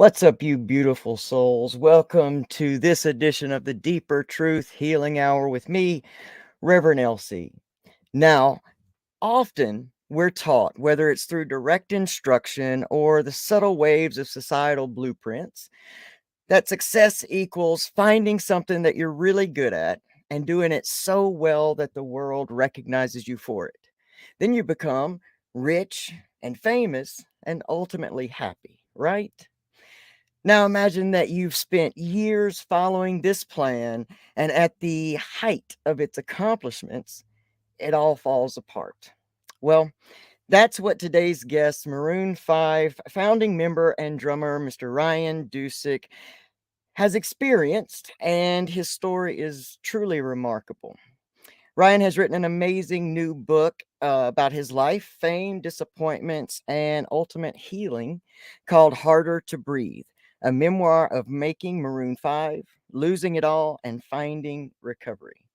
What's up, you beautiful souls? Welcome to this edition of the Deeper Truth Healing Hour with me, Reverend LC. Now, often we're taught, whether it's through direct instruction or the subtle waves of societal blueprints, that success equals finding something that you're really good at and doing it so well that the world recognizes you for it. Then you become rich and famous and ultimately happy, right? Now imagine that you've spent years following this plan, and at the height of its accomplishments, it all falls apart. Well, that's what today's guest, Maroon 5 founding member and drummer Mr. Ryan Dusick, has experienced, and his story is truly remarkable. Ryan has written an amazing new book about his life, fame, disappointments, and ultimate healing called Harder to Breathe, a memoir of making Maroon 5, losing it all, and finding recovery.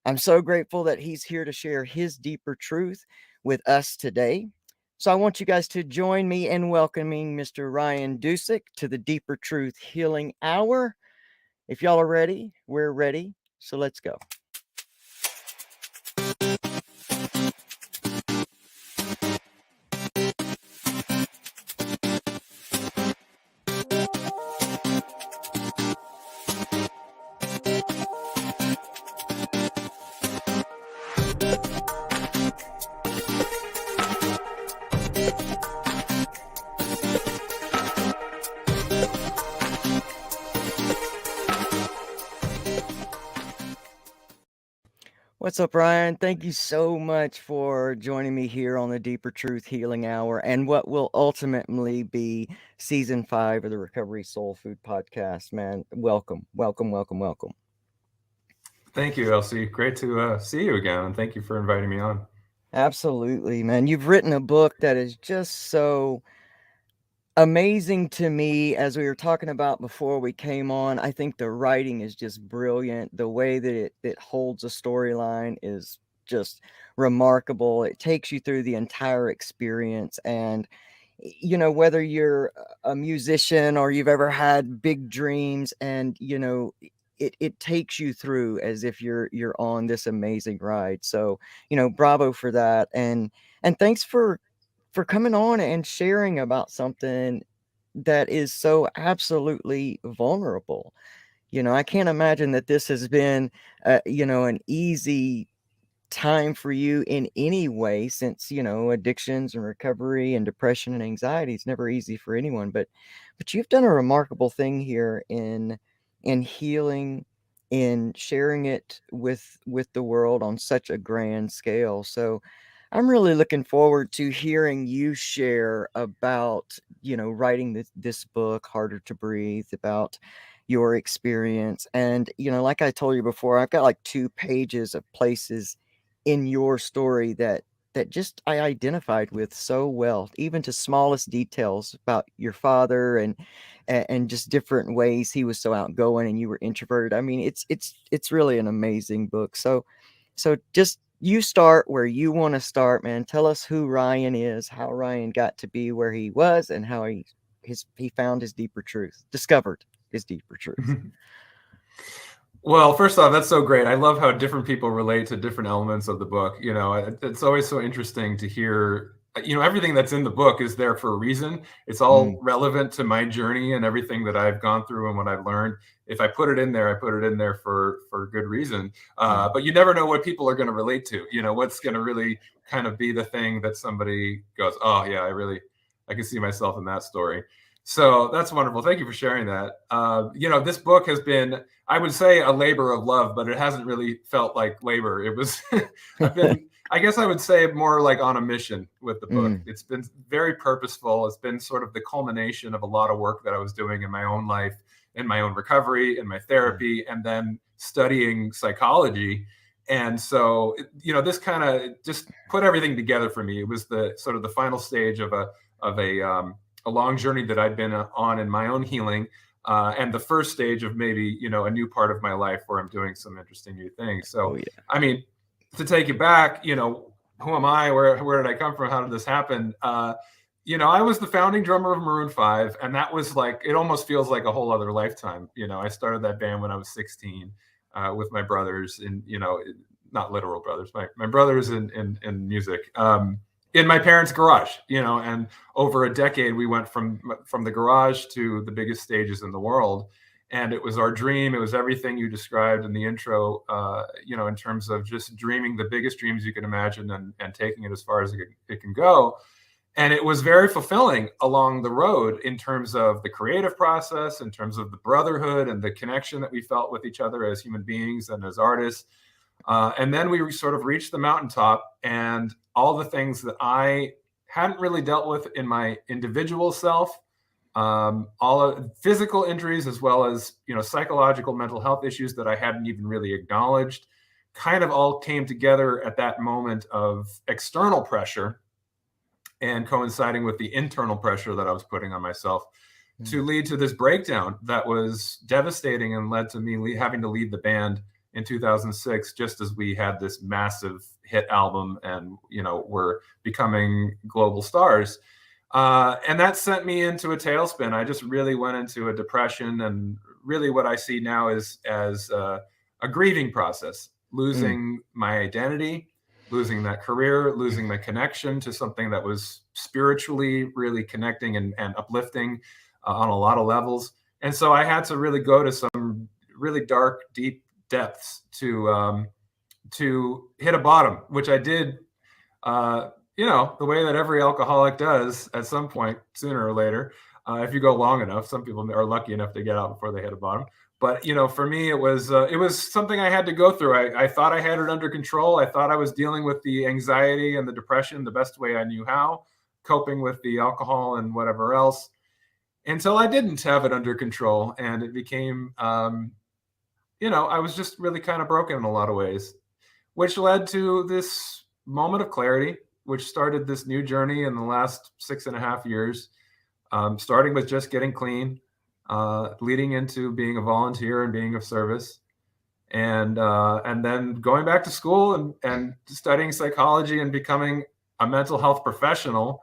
I'm so grateful that he's here to share his deeper truth with us today. So I want you guys to join me in welcoming Mr. Ryan Dusick to the Deeper Truth Healing Hour. If y'all are ready, we're ready. So let's go. What's up, Ryan? Thank you so much for joining me here on the Deeper Truth Healing Hour and what will ultimately be season 5 of the Recovery Soul Food Podcast. Man, welcome, welcome, welcome, welcome. Thank you, Elsie. Great to see you again, and thank you for inviting me on. Absolutely, man. You've written a book that is just so amazing to me. As we were talking about before we came on, I think the writing is just brilliant. The way that it holds a storyline is just remarkable. It takes you through the entire experience, and whether you're a musician or you've ever had big dreams, and it takes you through as if you're on this amazing ride. So bravo for that, and thanks for coming on and sharing about something that is so absolutely vulnerable. I can't imagine that this has been, an easy time for you in any way, since, addictions and recovery and depression and anxiety is never easy for anyone. But you've done a remarkable thing here in healing, in sharing it with the world on such a grand scale. So I'm really looking forward to hearing you share about, writing this book, Harder to Breathe, about your experience. And, like I told you before, I've got like 2 pages of places in your story that just I identified with so well, even to smallest details about your father and just different ways he was so outgoing and you were introverted. I mean, it's really an amazing book. So just you start where you want to start, man. Tell us who Ryan is, how Ryan got to be where he was, and how he found his deeper truth, discovered his deeper truth. Well, first off, that's so great. I love how different people relate to different elements of the book. It's always so interesting to hear. Everything that's in the book is there for a reason. It's all relevant to my journey and everything that I've gone through and what I've learned. If I put it in there, I put it in there for good reason. But you never know what people are going to relate to. What's going to really kind of be the thing that somebody goes, oh yeah, I can see myself in that story. So that's wonderful. Thank you for sharing that. This book has been, I would say, a labor of love, but it hasn't really felt like labor. It was, I guess I would say, more like on a mission with the book. It's been very purposeful. It's been sort of the culmination of a lot of work that I was doing in my own life, in my own recovery, in my therapy, and then studying psychology. And so, this kind of just put everything together for me. It was the sort of the final stage of a long journey that I'd been on in my own healing, and the first stage of maybe, a new part of my life where I'm doing some interesting new things. So, I mean, to take you back, who am I? Where did I come from? How did this happen? I was the founding drummer of Maroon 5, and that was like, it almost feels like a whole other lifetime. I started that band when I was 16 with my brothers, and not literal brothers, my brothers in music, in my parents' garage. And over a decade, we went from the garage to the biggest stages in the world. And it was our dream. It was everything you described in the intro, in terms of just dreaming the biggest dreams you can imagine, and taking it as far as it can go. And it was very fulfilling along the road in terms of the creative process, in terms of the brotherhood and the connection that we felt with each other as human beings and as artists. And then we sort of reached the mountaintop, and all the things that I hadn't really dealt with in my individual self, all of physical injuries, as well as psychological mental health issues that I hadn't even really acknowledged, kind of all came together at that moment of external pressure, and coinciding with the internal pressure that I was putting on myself, to lead to this breakdown that was devastating, and led to me having to lead the band in 2006, just as we had this massive hit album and were becoming global stars. And that sent me into a tailspin. I just really went into a depression, and really what I see now is as a grieving process, losing my identity, losing that career, losing my connection to something that was spiritually really connecting and uplifting on a lot of levels. And so I had to really go to some really dark, deep depths to hit a bottom, which I did, the way that every alcoholic does at some point, sooner or later, if you go long enough. Some people are lucky enough to get out before they hit a bottom. But for me, it was something I had to go through. I thought I had it under control. I thought I was dealing with the anxiety and the depression the best way I knew how, coping with the alcohol and whatever else, until I didn't have it under control, and it became, I was just really kind of broken in a lot of ways, which led to this moment of clarity, which started this new journey in the last 6.5 years, starting with just getting clean, leading into being a volunteer and being of service, and then going back to school and studying psychology and becoming a mental health professional,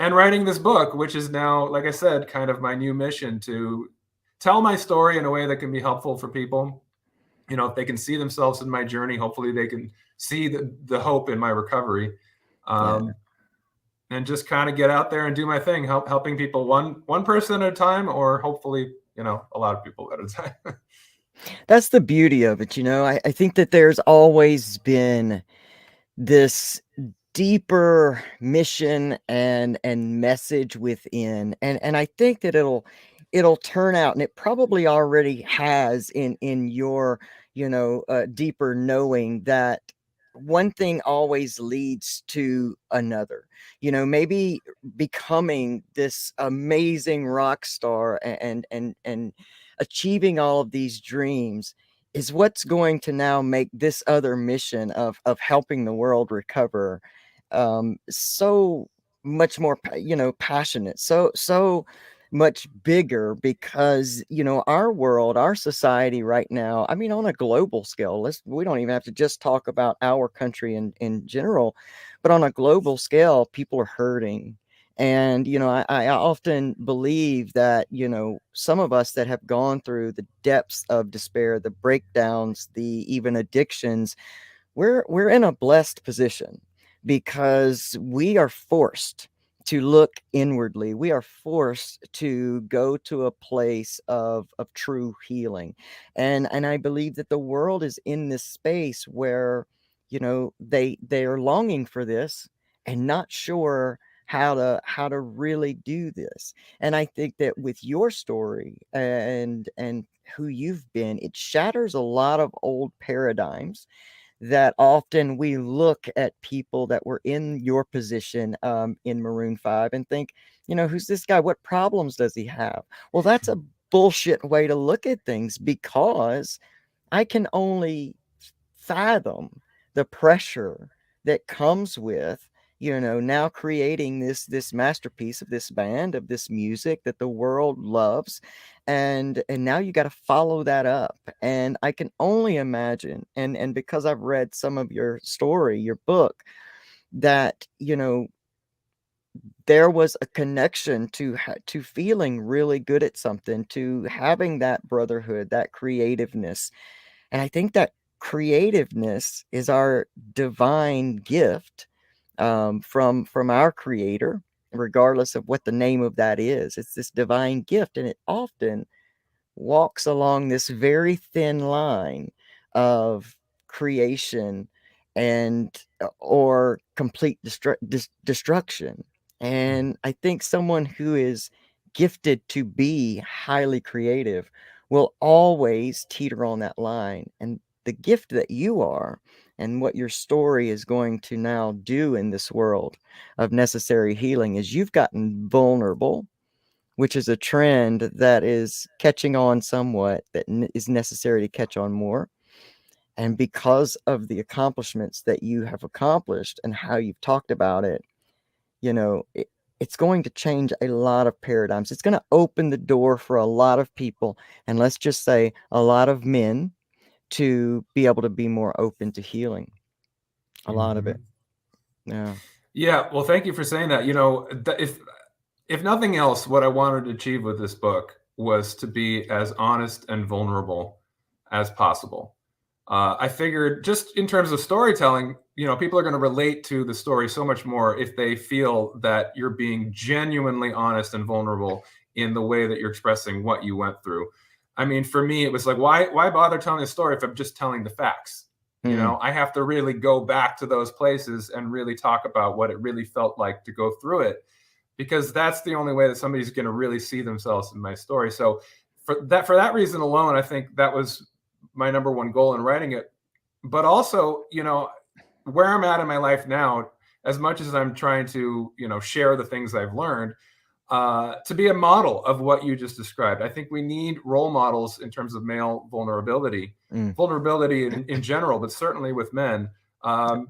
and writing this book, which is now, like I said, kind of my new mission, to tell my story in a way that can be helpful for people. If they can see themselves in my journey, hopefully they can see the hope in my recovery. Yeah. And just kind of get out there and do my thing, helping people one person at a time, or hopefully, a lot of people at a time. That's the beauty of it. I think that there's always been this deeper mission and message within, and I think that it'll turn out, and it probably already has in your deeper knowing, that one thing always leads to another. Maybe becoming this amazing rock star and achieving all of these dreams is what's going to now make this other mission of helping the world recover so much more passionate, so much bigger, because our world, our society right now, I mean, on a global scale, we don't even have to just talk about our country in general, but on a global scale, people are hurting. And I often believe that some of us that have gone through the depths of despair, the breakdowns, the even addictions, we're in a blessed position, because we are forced to look inwardly. We are forced to go to a place of true healing. And I believe that the world is in this space where they are longing for this and not sure how to really do this. And I think that with your story and who you've been, it shatters a lot of old paradigms that often we look at people that were in your position in Maroon 5 and think, who's this guy? What problems does he have? Well, that's a bullshit way to look at things, because I can only fathom the pressure that comes with now creating this masterpiece of this band, of this music that the world loves, and now you got to follow that up. And I can only imagine, and because I've read some of your story, your book, that there was a connection to feeling really good at something, to having that brotherhood, that creativeness. And I think that creativeness is our divine gift, from our creator, regardless of what the name of that is. It's this divine gift, and it often walks along this very thin line of creation and or complete destruction. And I think someone who is gifted to be highly creative will always teeter on that line. And the gift that you are, and what your story is going to now do in this world of necessary healing, is you've gotten vulnerable, which is a trend that is catching on somewhat, that is necessary to catch on more. And because of the accomplishments that you have accomplished and how you've talked about it, you know, it's going to change a lot of paradigms. It's going to open the door for a lot of people, and let's just say a lot of men, to be able to be more open to healing. A lot of it. Mhm. Yeah. Yeah, well, thank you for saying that. If nothing else, what I wanted to achieve with this book was to be as honest and vulnerable as possible. I figured, just in terms of storytelling, people are going to relate to the story so much more if they feel that you're being genuinely honest and vulnerable in the way that you're expressing what you went through. I mean, for me, it was like, why bother telling a story if I'm just telling the facts? Mm, I have to really go back to those places and really talk about what it really felt like to go through it, because that's the only way that somebody's going to really see themselves in my story. So for that reason alone, I think that was my number one goal in writing it. But also, where I'm at in my life now, as much as I'm trying to, share the things I've learned, to be a model of what you just described. I think we need role models in terms of male mm. vulnerability in general, but certainly with men,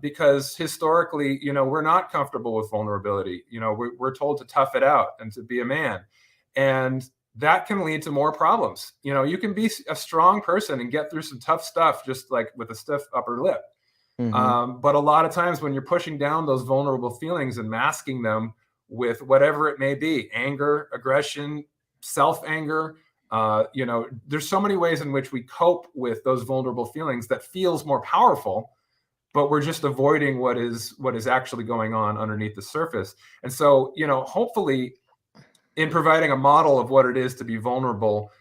because historically, we're not comfortable with vulnerability. We're told to tough it out and to be a man, and that can lead to more problems. You can be a strong person and get through some tough stuff just like with a stiff upper lip. Mm-hmm. But a lot of times when you're pushing down those vulnerable feelings and masking them with whatever it may be, anger, aggression, self-anger, there's so many ways in which we cope with those vulnerable feelings that feels more powerful, but we're just avoiding what is actually going on underneath the surface. And so, hopefully, in providing a model of what it is to be vulnerable,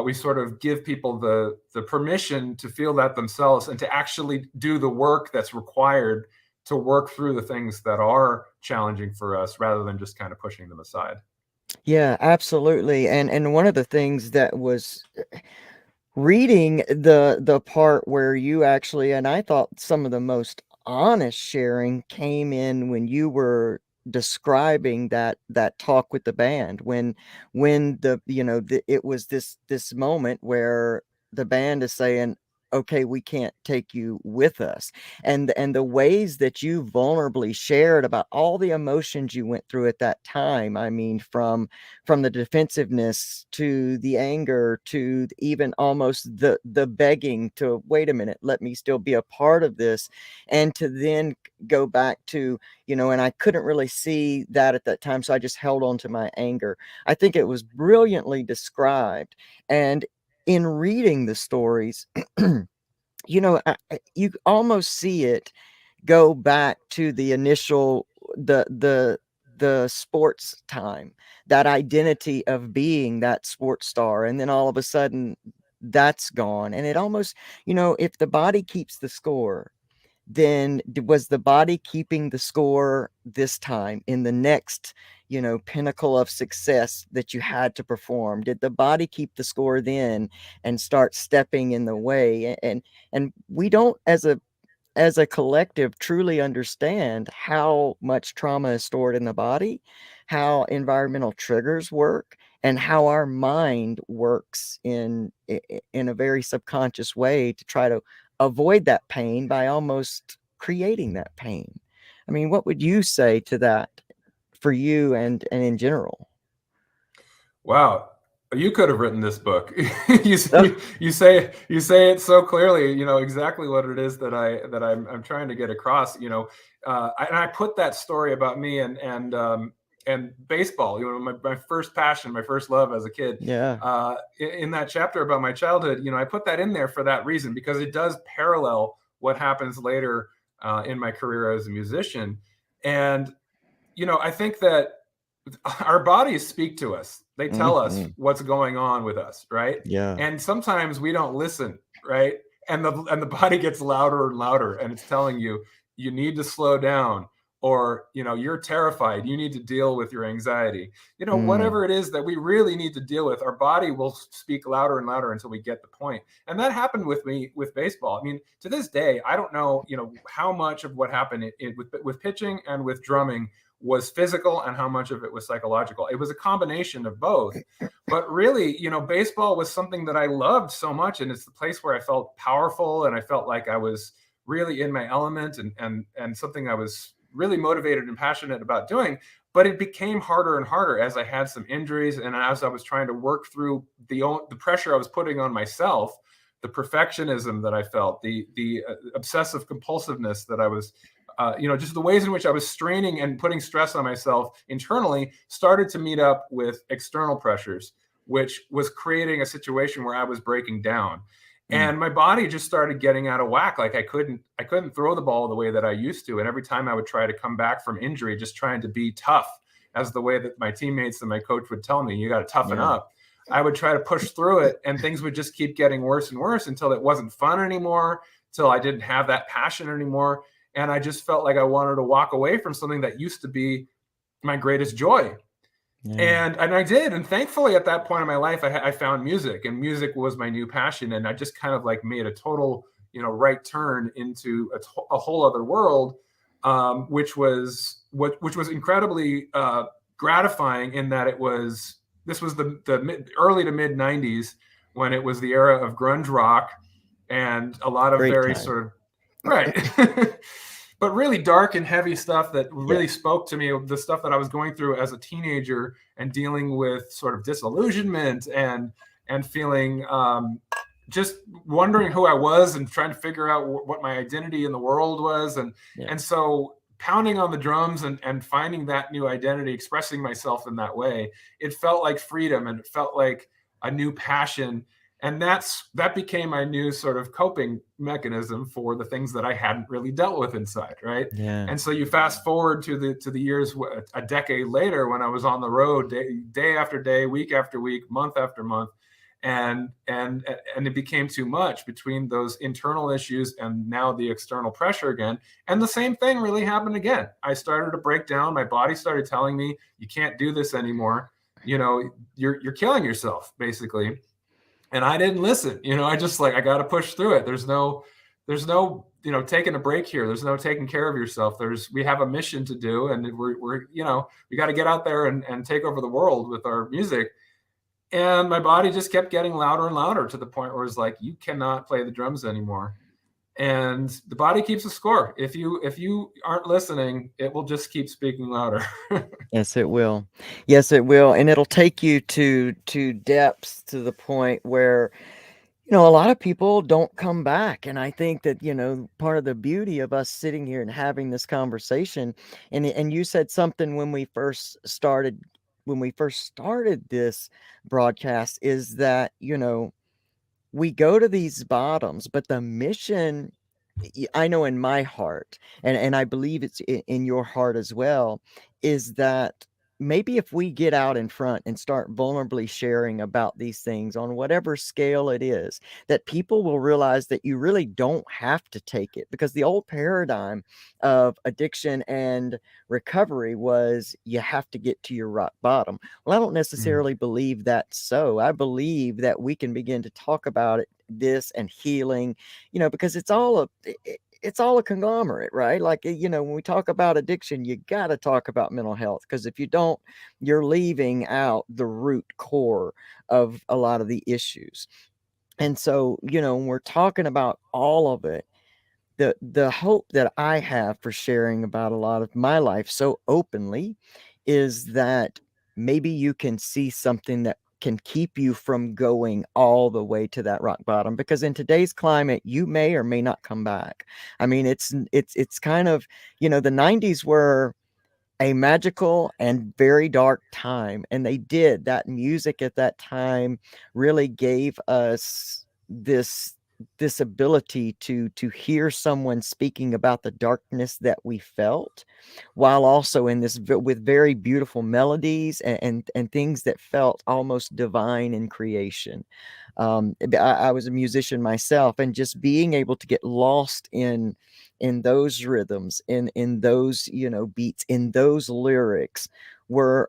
we sort of give people the permission to feel that themselves and to actually do the work that's required to work through the things that are challenging for us, rather than just kind of pushing them aside. Yeah, absolutely. And one of the things that was reading the part where you actually, and I thought some of the most honest sharing came in when you were describing that talk with the band, when it was this moment where the band is saying, okay, we can't take you with us. And the ways that you vulnerably shared about all the emotions you went through at that time. I mean, from the defensiveness to the anger to even almost the begging to, wait a minute, let me still be a part of this, and to then go back to, and I couldn't really see that at that time, so I just held on to my anger. I think it was brilliantly described. And in reading the stories, you almost see it go back to the initial, the sports time, that identity of being that sports star, and then all of a sudden that's gone. And it almost, if the body keeps the score, then was the body keeping the score this time in the next, pinnacle of success that you had to perform? Did the body keep the score then and start stepping in the way? And we don't, as a collective, truly understand how much trauma is stored in the body, how environmental triggers work, and how our mind works in a very subconscious way to try to avoid that pain by almost creating that pain. I mean, what would you say to that, for you and in general? Wow, you could have written this book. you, Oh, you say it so clearly. Exactly what it is that I'm trying to get across. And I put that story about me and and baseball, my first passion, my first love as a kid. Yeah. In that chapter about my childhood, I put that in there for that reason, because it does parallel what happens later in my career as a musician. And I think that our bodies speak to us. They tell us Mhm. what's going on with us, right? Yeah. And sometimes we don't listen, right? And the body gets louder and louder, and it's telling you you need to slow down, or you're terrified, you need to deal with your anxiety. Mm. Whatever it is that we really need to deal with, our body will speak louder and louder until we get the point. And that happened with me with baseball. I mean, to this day, I don't know, how much of what happened with pitching and with drumming was physical and how much of it was psychological. It was a combination of both. But really, baseball was something that I loved so much, and it's the place where I felt powerful and I felt like I was really in my element, and something I was really motivated and passionate about doing. But it became harder and harder as I had some injuries, and as I was trying to work through the pressure I was putting on myself, the perfectionism that I felt, the obsessive compulsiveness that I was, just the ways in which I was straining and putting stress on myself internally started to meet up with external pressures, which was creating a situation where I was breaking down. Mm. And my body just started getting out of whack. Like I couldn't throw the ball the way that I used to. And every time I would try to come back from injury, just trying to be tough, as the way that my teammates and my coach would tell me, you got to toughen Yeah. up. I would try to push through it, and things would just keep getting worse and worse until it wasn't fun anymore, till I didn't have that passion anymore. And I just felt like I wanted to walk away from something that used to be my greatest joy. Yeah. And I did. And thankfully, at that point in my life, I found music, and music was my new passion. And I just kind of like made a total, right turn into a whole other world, which was incredibly gratifying, in that this was the early to mid 90s, when it was the era of grunge rock and a lot of Great very time. sort of, right. But really dark and heavy stuff that Yeah. really spoke to me, the stuff that I was going through as a teenager, and dealing with sort of disillusionment and feeling, just wondering who I was and trying to figure out what my identity in the world was. Yeah. And so pounding on the drums and finding that new identity, expressing myself in that way, it felt like freedom, and it felt like a new passion. And that became my new sort of coping mechanism for the things that I hadn't really dealt with inside, right? Yeah. And so you fast forward to the years, a decade later, when I was on the road day after day, week after week, month after month, and it became too much between those internal issues and now the external pressure again. And the same thing really happened again. I started to break down. My body started telling me, you can't do this anymore. You're killing yourself, basically. And I didn't listen. I just I got to push through it. There's no taking a break here. There's no taking care of yourself. We have a mission to do, and we're we got to get out there and take over the world with our music. And my body just kept getting louder and louder, to the point where it's like, you cannot play the drums anymore. And the body keeps a score. If you aren't listening, it will just keep speaking louder. Yes, it will. Yes, it will. And it'll take you to depths, to the point where, a lot of people don't come back. And I think that, part of the beauty of us sitting here and having this conversation, and you said something when we first started this broadcast, is that, we go to these bottoms, but the mission, I know in my heart, and I believe it's in your heart as well, is that maybe if we get out in front and start vulnerably sharing about these things on whatever scale it is, that people will realize that you really don't have to take it, because the old paradigm of addiction and recovery was you have to get to your rock bottom. Well, I don't Mm. necessarily believe that's so. I believe that we can begin to talk about this and healing, because it's all a conglomerate, right? Like, when we talk about addiction, you got to talk about mental health, because if you don't, you're leaving out the root core of a lot of the issues. And so, when we're talking about all of it, the hope that I have for sharing about a lot of my life so openly is that maybe you can see something that can keep you from going all the way to that rock bottom, because in today's climate you may or may not come back. I mean, it's kind of, the 90s were a magical and very dark time, and they did. That music at that time really gave us this ability to hear someone speaking about the darkness that we felt, while also in this with very beautiful melodies and things that felt almost divine in creation. I was a musician myself, and just being able to get lost in those rhythms, in those, beats, in those lyrics, were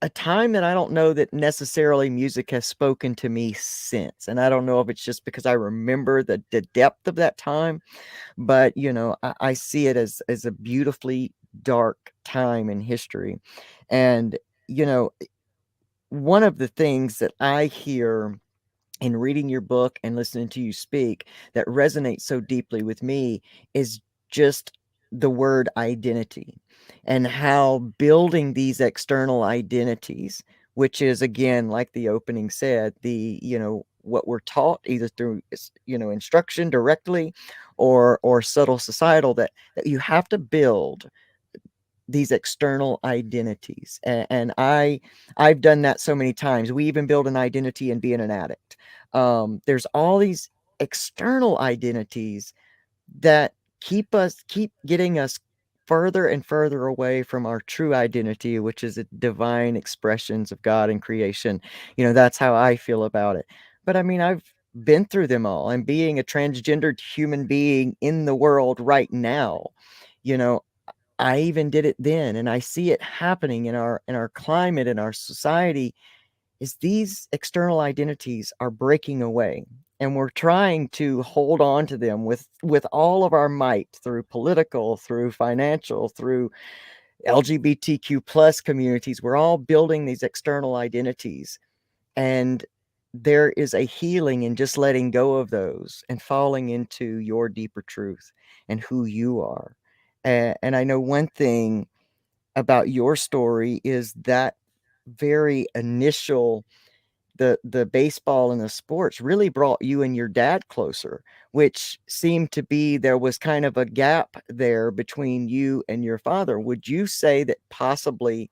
a time that I don't know that necessarily music has spoken to me since. And I don't know if it's just because I remember the depth of that time, but I see it as a beautifully dark time in history. And you know, one of the things that I hear in reading your book and listening to you speak that resonates so deeply with me is just the word identity, and how building these external identities, which is, again, like the opening said, what we're taught either through instruction directly, or subtle societal, that you have to build these external identities. And I've done that so many times. We even build an identity in being an addict. There's all these external identities that keep getting us further and further away from our true identity, which is the divine expressions of God and creation. That's how I feel about it. But I mean, I've been through them all, and being a transgendered human being in the world right now, you know I even did it then, and I see it happening in our climate, in our society, is these external identities are breaking away, and we're trying to hold on to them with all of our might, through political, through financial, through LGBTQ plus communities. We're all building these external identities, and there is a healing in just letting go of those and falling into your deeper truth and who you are. And I know one thing about your story is that very initial, the baseball and the sports really brought you and your dad closer, which seemed to be, there was kind of a gap there between you and your father. Would you say that possibly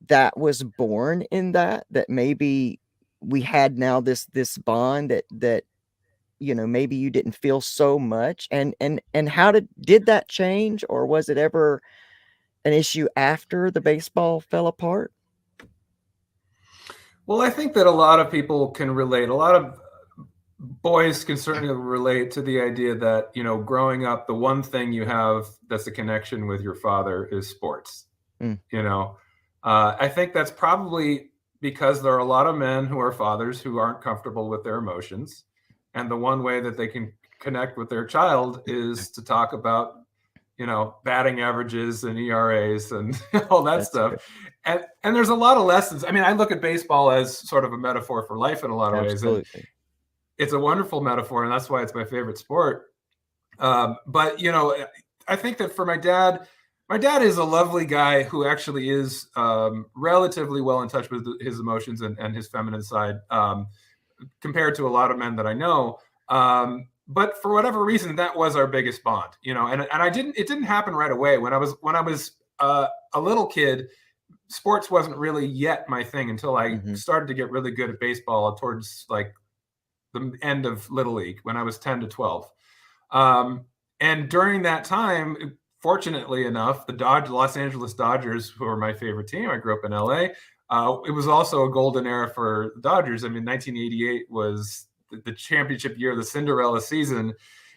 that was born in that maybe we had now this bond, that maybe you didn't feel so much? And how did that change, or was it ever an issue after the baseball fell apart? Well, I think that a lot of people can relate. A lot of boys can certainly relate to the idea that, growing up, the one thing you have that's a connection with your father is sports. Mm, You know, I think that's probably because there are a lot of men who are fathers who aren't comfortable with their emotions. And the one way that they can connect with their child is to talk about, batting averages and ERAs and all that that's stuff. good. And there's a lot of lessons. I mean, I look at baseball as sort of a metaphor for life in a lot of ways. And Absolutely. it's a wonderful metaphor, and that's why it's my favorite sport. But I think that for my dad is a lovely guy who actually is relatively well in touch with his emotions and his feminine side, compared to a lot of men that I know. But for whatever reason, that was our biggest bond, and it didn't happen right away. When I was a little kid, sports wasn't really yet my thing until I Hmm. started to get really good at baseball towards like the end of Little League when I was 10 to 12. Um, and during that time, fortunately enough, the Los Angeles Dodgers, who are my favorite team, I grew up in LA. It was also a golden era for the Dodgers. I mean, 1988 was the championship year, the Cinderella season.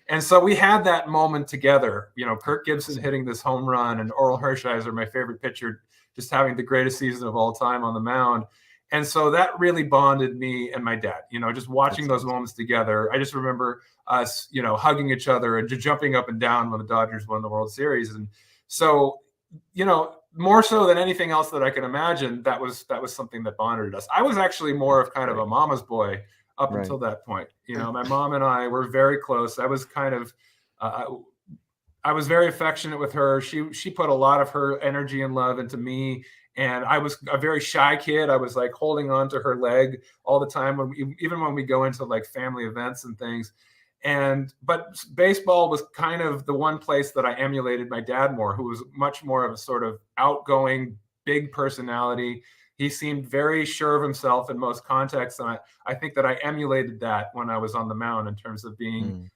And so we had that moment together, Kirk Gibson hitting this home run and Oral Hershiser, my favorite pitcher, just having the greatest season of all time on the mound. And so that really bonded me and my dad, just watching That's those awesome. moments together. I just remember us, hugging each other and just jumping up and down when the Dodgers won the World Series. And so, more so than anything else that I can imagine, that was something that bonded us. I was actually more That's of kind of a great. mama's boy up Right. until that point. My mom and I were very close. I was kind of, uh, I was very affectionate with her. She put a lot of her energy and love into me, and I was a very shy kid. I was like holding on to her leg all the time even when we go into like family events and things. But baseball was kind of the one place that I emulated my dad more, who was much more of a sort of outgoing, big personality. He seemed very sure of himself in most contexts, and I think that I emulated that when I was on the mound in terms of being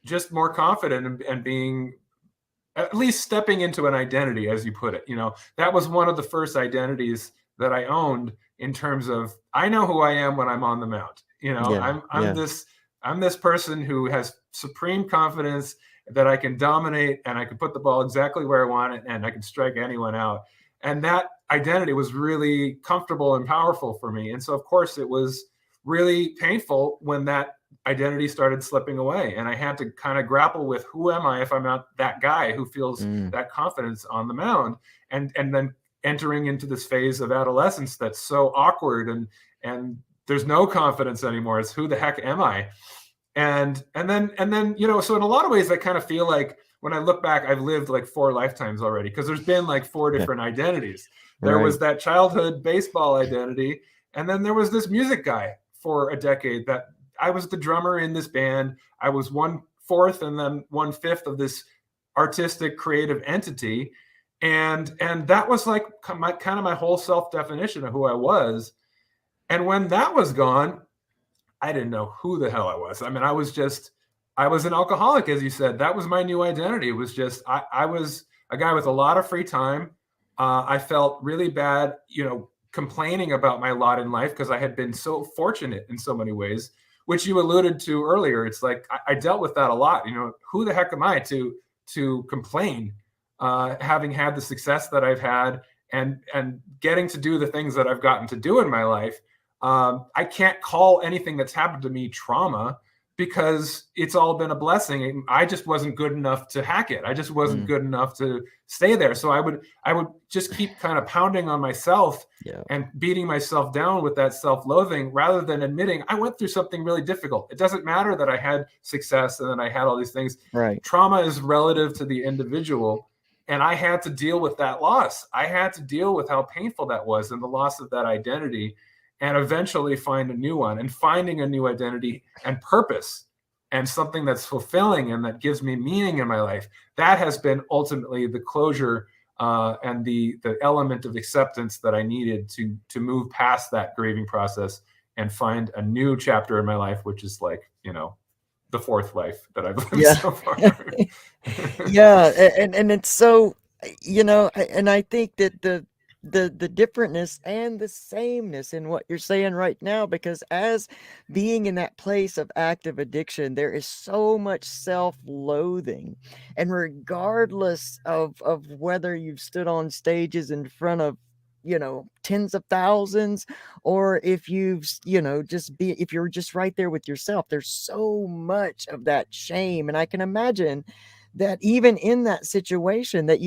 just more confident and being at least stepping into an identity, as you put it. That was one of the first identities that I owned in terms of, I know who I am when I'm on the mound. I'm this person who has supreme confidence that I can dominate and I can put the ball exactly where I want it and I can strike anyone out. And that identity was really comfortable and powerful for me. And so, of course, it was really painful when that identity started slipping away. And I had to kind of grapple with, who am I if I'm not that guy who feels that confidence on the mound? And then entering into this phase of adolescence that's so awkward and there's no confidence anymore. It's, who the heck am I? And then, so in a lot of ways, I kind of feel like when I look back, I've lived like 4 lifetimes already, because there's been like 4 different identities. There was that childhood baseball identity. And then there was this music guy for a decade that I was the drummer in this band. I was 1/4 and then 1/5 of this artistic creative entity. And that was like my whole self-definition of who I was. And when that was gone, I didn't know who the hell I was. I mean, I was an alcoholic, as you said. That was my new identity. It was just, I was a guy with a lot of free time. I felt really bad, complaining about my lot in life, because I had been so fortunate in so many ways, which you alluded to earlier. It's like, I dealt with that a lot. Who the heck am I to complain, having had the success that I've had and getting to do the things that I've gotten to do in my life. I can't call anything that's happened to me trauma, because it's all been a blessing. I just wasn't good enough to hack it. I just wasn't good enough to stay there. So I would just keep kind of pounding on myself and beating myself down with that self-loathing, rather than admitting I went through something really difficult. It doesn't matter that I had success and then I had all these things. Right. Trauma is relative to the individual. And I had to deal with that loss. I had to deal with how painful that was and the loss of that identity, and eventually find a new one, and finding a new identity and purpose and something that's fulfilling and that gives me meaning in my life. That has been ultimately the closure and the element of acceptance that I needed to move past that grieving process and find a new chapter in my life, which is like, the 4th life that I've lived so far. And it's so, and I think that the differentness and the sameness in what you're saying right now, because as being in that place of active addiction, there is so much self-loathing, and regardless of whether you've stood on stages in front of tens of thousands, or if you've if you're just right there with yourself, there's so much of that shame. And I can imagine that even in that situation, that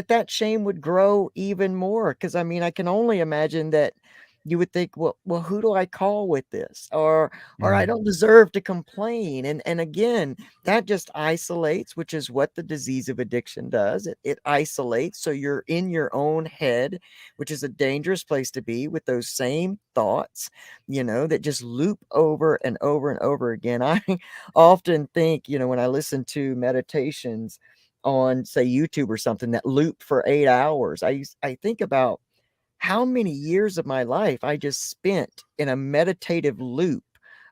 that shame would grow even more. Because I mean, I can only imagine that you would think, well, who do I call with this? Or I don't deserve to complain. And again, that just isolates, which is what the disease of addiction does. It isolates. So you're in your own head, which is a dangerous place to be, with those same thoughts, that just loop over and over and over again. I often think, when I listen to meditations on, say, YouTube or something, that loop for 8 hours, I think about how many years of my life I just spent in a meditative loop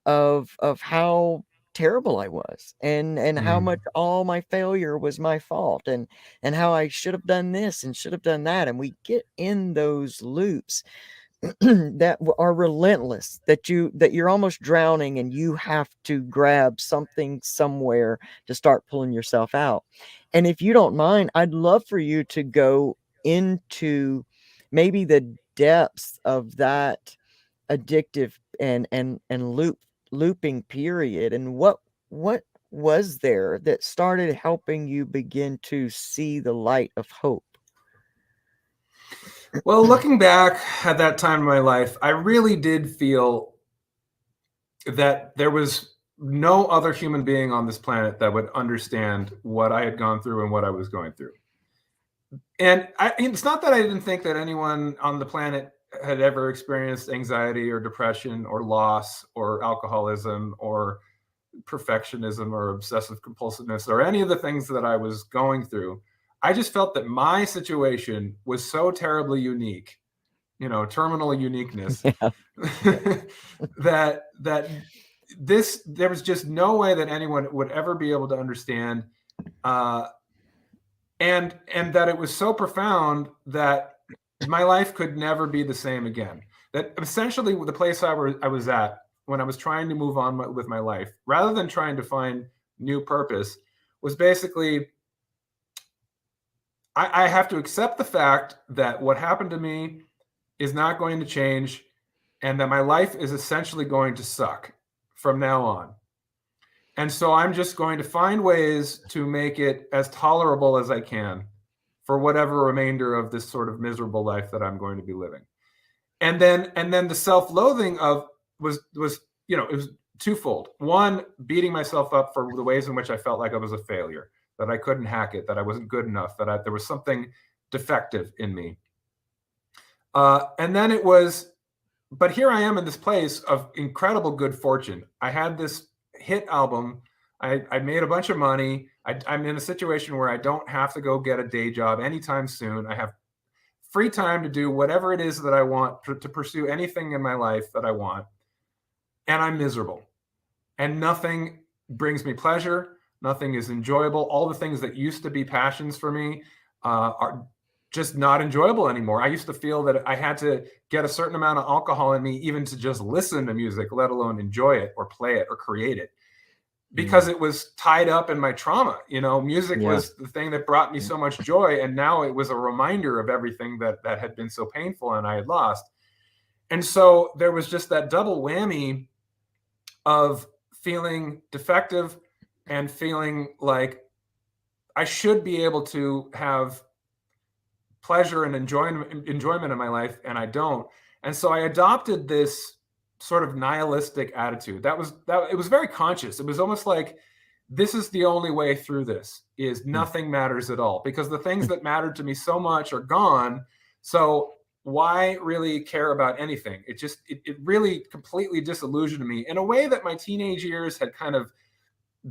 of how terrible I was, and how much all my failure was my fault, and how I should have done this and should have done that. And we get in those loops that are relentless, that you're almost drowning, and you have to grab something somewhere to start pulling yourself out. And if you don't mind, I'd love for you to go into maybe the depths of that addictive and looping period, and what was there that started helping you begin to see the light of hope? Well, looking back at that time in my life, I really did feel that there was no other human being on this planet that would understand what I had gone through and what I was going through. And it's not that I didn't think that anyone on the planet had ever experienced anxiety or depression or loss or alcoholism or perfectionism or obsessive compulsiveness or any of the things that I was going through. I just felt that my situation was so terribly unique, terminal uniqueness, Yeah. Yeah. that there was just no way that anyone would ever be able to understand, uh, and that it was so profound that my life could never be the same again. That essentially the place I was at when I was trying to move on with my life, rather than trying to find new purpose, was basically I have to accept the fact that what happened to me is not going to change, and that my life is essentially going to suck from now on. And so I'm just going to find ways to make it as tolerable as I can for whatever remainder of this sort of miserable life that I'm going to be living. And then the self-loathing of was it was twofold. One, beating myself up for the ways in which I felt like I was a failure, that I couldn't hack it, that I wasn't good enough, that there was something defective in me. And then it was, but here I am in this place of incredible good fortune. I had this hit album. I made a bunch of money. I'm in a situation where I don't have to go get a day job anytime soon. I have free time to do whatever it is that I want, to pursue anything in my life that I want. And I'm miserable. And nothing brings me pleasure. Nothing is enjoyable. All the things that used to be passions for me are just not enjoyable anymore. I used to feel that I had to get a certain amount of alcohol in me even to just listen to music, let alone enjoy it or play it or create it, because it was tied up in my trauma. Music was the thing that brought me so much joy, and now it was a reminder of everything that had been so painful and I had lost. And so there was just that double whammy of feeling defective and feeling like I should be able to have pleasure and enjoyment in my life, and I don't. And so I adopted this sort of nihilistic attitude. It was very conscious. It was almost like, this is the only way through this, is nothing matters at all, because the things that mattered to me so much are gone. So why really care about anything? It really completely disillusioned me in a way that my teenage years had kind of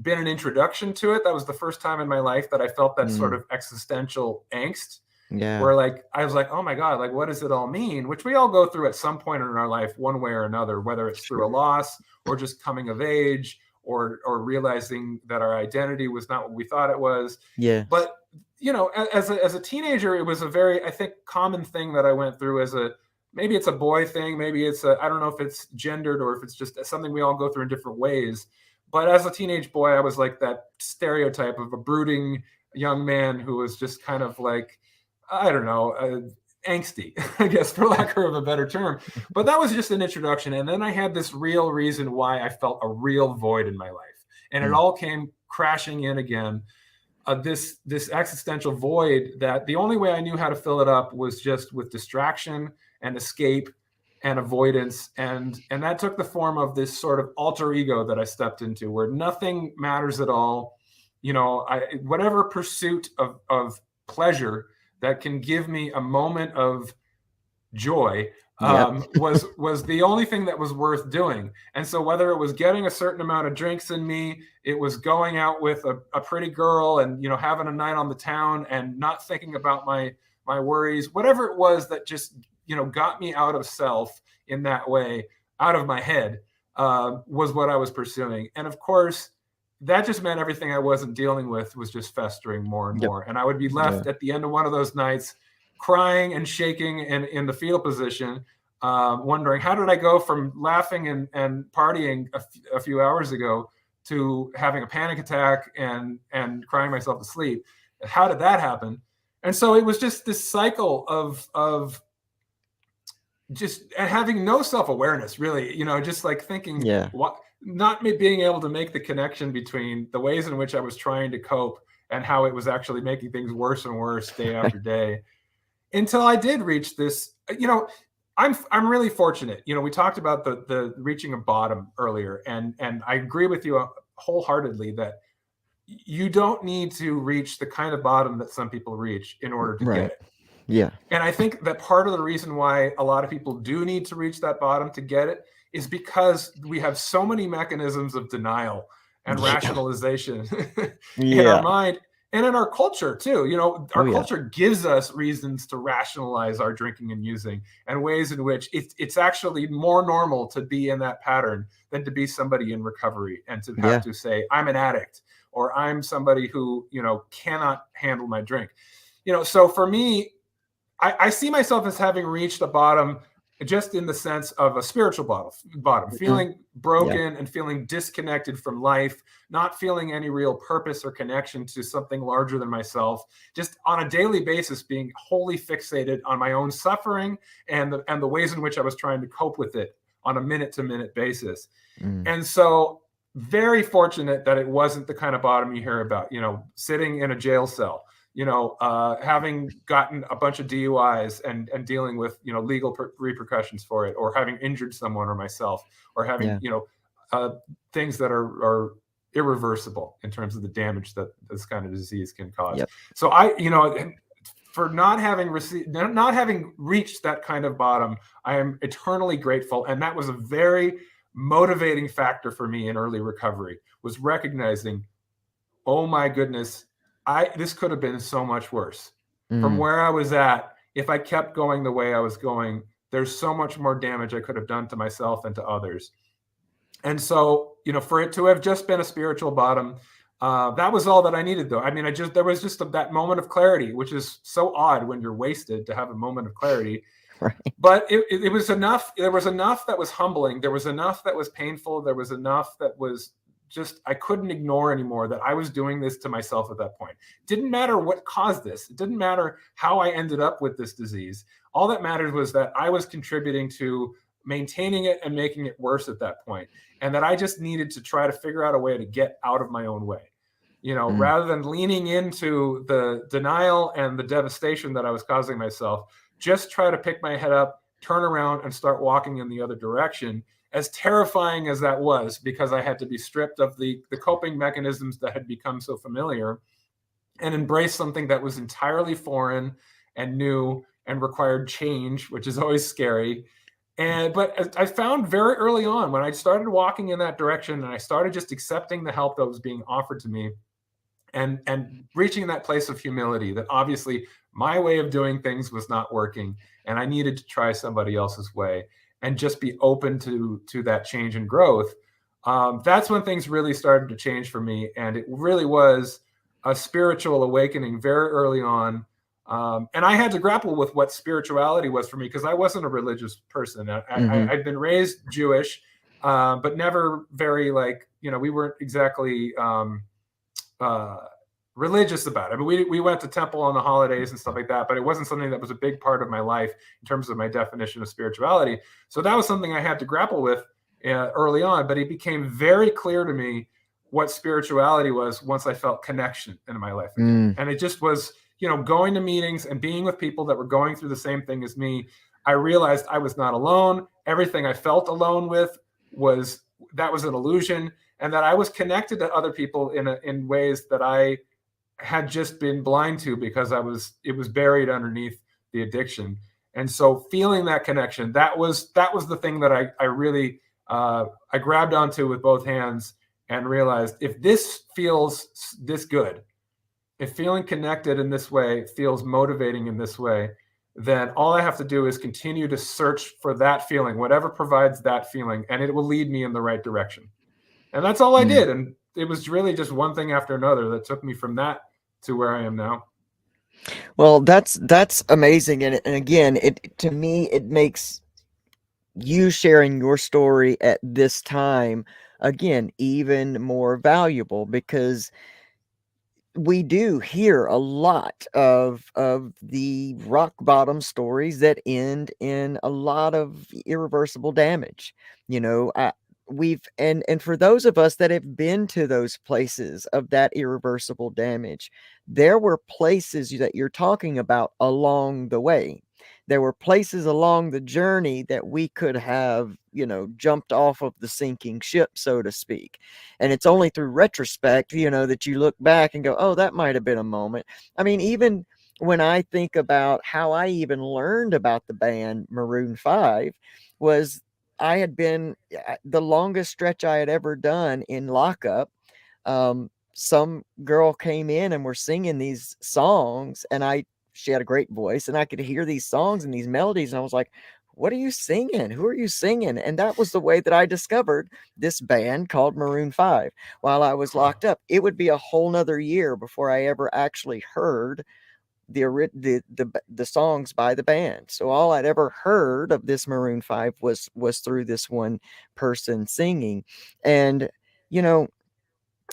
been an introduction to it. That was the first time in my life that I felt that sort of existential angst. Yeah. Where I was like, oh my God, what does it all mean? Which we all go through at some point in our life, one way or another, whether it's through a loss or just coming of age or realizing that our identity was not what we thought it was. Yeah. But, as a teenager, it was a very, I think, common thing that I went through maybe it's a boy thing. Maybe I don't know if it's gendered or if it's just something we all go through in different ways. But as a teenage boy, I was like that stereotype of a brooding young man who was just kind of like, I don't know, angsty, I guess, for lack of a better term. But that was just an introduction. And then I had this real reason why I felt a real void in my life. And it all came crashing in again. This existential void that the only way I knew how to fill it up was just with distraction and escape and avoidance. And that took the form of this sort of alter ego that I stepped into, where nothing matters at all. Whatever pursuit of pleasure that can give me a moment of joy was the only thing that was worth doing. And so whether it was getting a certain amount of drinks in me, it was going out with a pretty girl and, having a night on the town and not thinking about my worries, whatever it was that just, got me out of self in that way, out of my head, was what I was pursuing. And of course, that just meant everything I wasn't dealing with was just festering more and more. And I would be left at the end of one of those nights crying and shaking and in the fetal position, wondering, how did I go from laughing and partying a few hours ago to having a panic attack and crying myself to sleep? How did that happen? And so it was just this cycle of just having no self-awareness, really, just like thinking, what, not me being able to make the connection between the ways in which I was trying to cope and how it was actually making things worse and worse day after day, until I did reach this. I'm really fortunate. We talked about the reaching a bottom earlier, and I agree with you wholeheartedly that you don't need to reach the kind of bottom that some people reach in order to get it. Yeah. And I think that part of the reason why a lot of people do need to reach that bottom to get it is because we have so many mechanisms of denial and Yeah. rationalization in our Yeah. mind and in our culture too. You know, Oh our yeah. culture gives us reasons to rationalize our drinking and using, and ways in which it's actually more normal to be in that pattern than to be somebody in recovery and to have Yeah. to say, I'm an addict, or I'm somebody who, cannot handle my drink. So for me, I see myself as having reached a bottom, just in the sense of a spiritual bottom, Mhm. feeling Yeah. broken and feeling disconnected from life, not feeling any real purpose or connection to something larger than myself, just on a daily basis being wholly fixated on my own suffering and the ways in which I was trying to cope with it on a minute to minute basis. Mm. And so, very fortunate that it wasn't the kind of bottom you hear about, sitting in a jail cell, having gotten a bunch of DUIs and dealing with, legal repercussions for it, or having injured someone or myself, or having, Yeah. uh, things that are irreversible in terms of the damage that this kind of disease can cause. Yep. So for not having reached that kind of bottom, I am eternally grateful. And that was a very motivating factor for me in early recovery, was recognizing, oh my goodness, this could have been so much worse. From Mm. where I was at, if I kept going the way I was going, there's so much more damage I could have done to myself and to others. And so, for it to have just been a spiritual bottom, that was all that I needed, though. I mean, there was just that moment of clarity, which is so odd when you're wasted to have a moment of clarity. Right. But it was enough. There was enough that was humbling. There was enough that was painful. There was enough that was just, I couldn't ignore anymore, that I was doing this to myself at that point. It didn't matter what caused this. It didn't matter how I ended up with this disease. All that mattered was that I was contributing to maintaining it and making it worse at that point. And that I just needed to try to figure out a way to get out of my own way. Mm. Rather than leaning into the denial and the devastation that I was causing myself, just try to pick my head up, turn around, and start walking in the other direction. As terrifying as that was, because I had to be stripped of the coping mechanisms that had become so familiar, and embrace something that was entirely foreign and new and required change, which is always scary. But I found very early on, when I started walking in that direction and I started just accepting the help that was being offered to me, and reaching that place of humility, that obviously my way of doing things was not working and I needed to try somebody else's way, and just be open to that change and growth. That's when things really started to change for me, and it really was a spiritual awakening very early on. And I had to grapple with what spirituality was for me, because I wasn't a religious person. Mm-hmm. I'd been raised Jewish, but never very, we weren't exactly uh, religious about it. I mean, we went to temple on the holidays and stuff like that, but it wasn't something that was a big part of my life in terms of my definition of spirituality. So that was something I had to grapple with early on. But it became very clear to me what spirituality was once I felt connection in my life again. Mm. And it just was, going to meetings and being with people that were going through the same thing as me. I realized I was not alone. Everything I felt alone with was an illusion, and that I was connected to other people in ways that I had just been blind to, because it was buried underneath the addiction. And so feeling that connection, that was the thing that I really I grabbed onto with both hands, and realized, if this feels this good, if feeling connected in this way feels motivating in this way, then all I have to do is continue to search for that feeling, whatever provides that feeling, and it will lead me in the right direction. And that's all I Mm. did. And it was really just one thing after another that took me from that to where I am now. Well, that's amazing, and again, it to me it makes you sharing your story at this time again even more valuable, because we do hear a lot of the rock bottom stories that end in a lot of irreversible damage. You know, we've and for those of us that have been to those places of that irreversible damage, there were places that you're talking about along the way. There were places along the journey that we could have, jumped off of the sinking ship, so to speak. And it's only through retrospect, that you look back and go, oh, that might have been a moment. I mean, even when I think about how I even learned about the band Maroon 5 was I had been the longest stretch I had ever done in lockup. Some girl came in and were singing these songs, and she had a great voice, and I could hear these songs and these melodies, and I was like, what are you singing? Who are you singing? And that was the way that I discovered this band called Maroon 5 while I was Huh. locked up. It would be a whole nother year before I ever actually heard the songs by the band. So all I'd ever heard of this Maroon 5 was through this one person singing. And you know,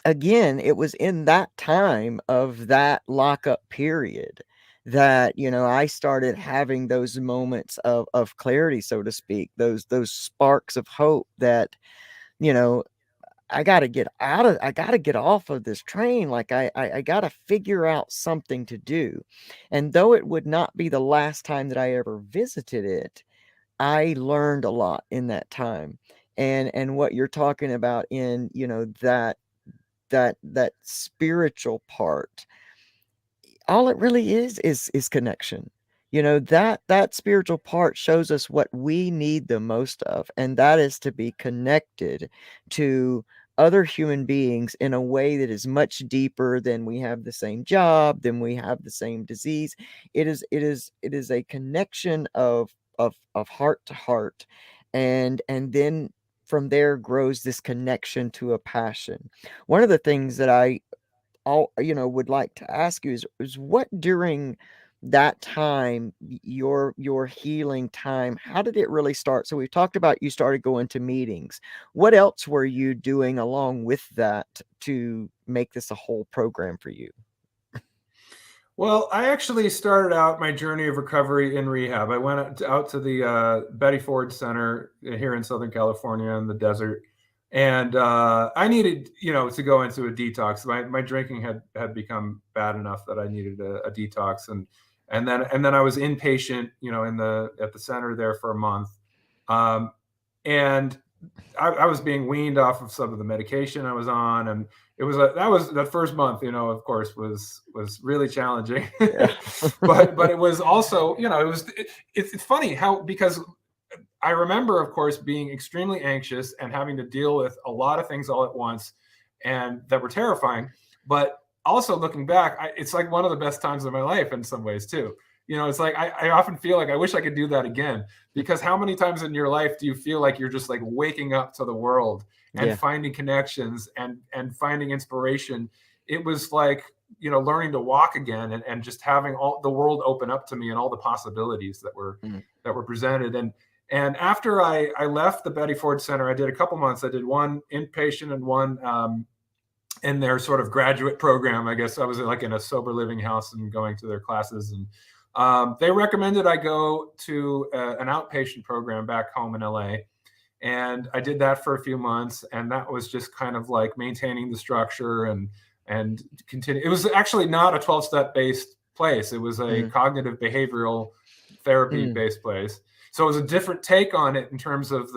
again, it was in that time of that lockup period that I started having those moments of clarity, so to speak, those sparks of hope that you know I gotta get off of this train. Like I gotta figure out something to do. And though it would not be the last time that I ever visited it, I learned a lot in that time. And what you're talking about in, that spiritual part, all it really is connection. That spiritual part shows us what we need the most of, and that is to be connected to other human beings in a way that is much deeper than we have the same job, than we have the same disease. It is a connection of heart to heart, and then from there grows this connection to a passion. One of the things that I all would like to ask you is what during that time, your healing time, how did it really start? So we've talked about you started going to meetings. What else were you doing along with that to make this a whole program for you? Well, I actually started out my journey of recovery in rehab. I went out to the Betty Ford Center here in Southern California in the desert, and I needed, to go into a detox. My drinking had become bad enough that I needed a detox, and then I was inpatient, at the center there for a month, um, and I was being weaned off of some of the medication I was on, and that first month, of course, was really challenging, Yeah. but it was also, it's funny how, because I remember, of course, being extremely anxious and having to deal with a lot of things all at once, and that were terrifying. But also looking back, it's like one of the best times of my life in some ways too. It's like I often feel like I wish I could do that again, because how many times in your life do you feel like you're just like waking up to the world and Yeah. finding connections and finding inspiration? It was like, learning to walk again, and just having all the world open up to me and all the possibilities Mm. that were presented. And after I left the Betty Ford Center, I did a couple months. I did one inpatient and one in their sort of graduate program. I guess I was like in a sober living house and going to their classes. And they recommended I go to an outpatient program back home in LA. And I did that for a few months. And that was just kind of like maintaining the structure and continue. It was actually not a 12-step based place. It was a Mm. cognitive behavioral therapy Mm. based place. So it was a different take on it in terms of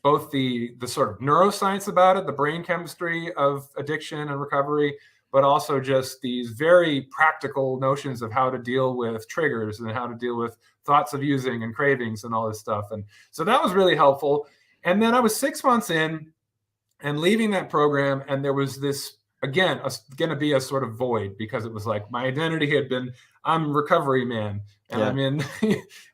both the sort of neuroscience about it, the brain chemistry of addiction and recovery, but also just these very practical notions of how to deal with triggers and how to deal with thoughts of using and cravings and all this stuff. And so that was really helpful. And then I was 6 months in and leaving that program, and there was this, again, going to be a sort of void, because it was like my identity had been, I'm recovery man, and Yeah. I'm in